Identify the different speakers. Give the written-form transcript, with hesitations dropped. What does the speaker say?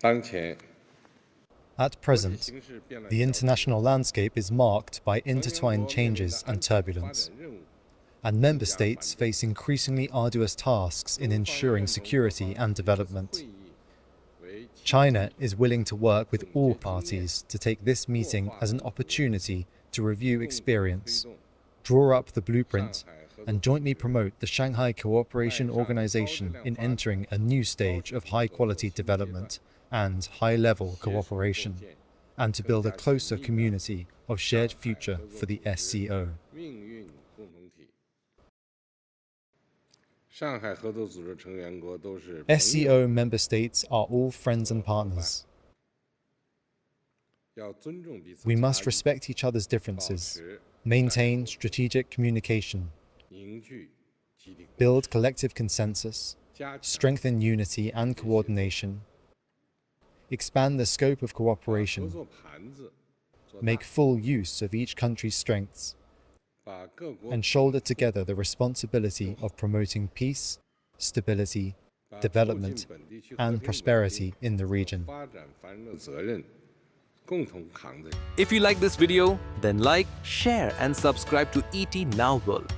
Speaker 1: At present, the international landscape is marked by intertwined changes and turbulence, and member states face increasingly arduous tasks in ensuring security and development. China is willing to work with all parties to take this meeting as an opportunity to review experience, draw up the blueprint, and jointly promote the Shanghai Cooperation Organization in entering a new stage of high-quality development and high-level cooperation, and to build a closer community of shared future for the SCO. SCO member states are all friends and partners. We must respect each other's differences, maintain strategic communication, build collective consensus, strengthen unity and coordination, expand the scope of cooperation, make full use of each country's strengths, and shoulder together the responsibility of promoting peace, stability, development, and prosperity in the region.
Speaker 2: If you like this video, then like, share and subscribe to ET Now World.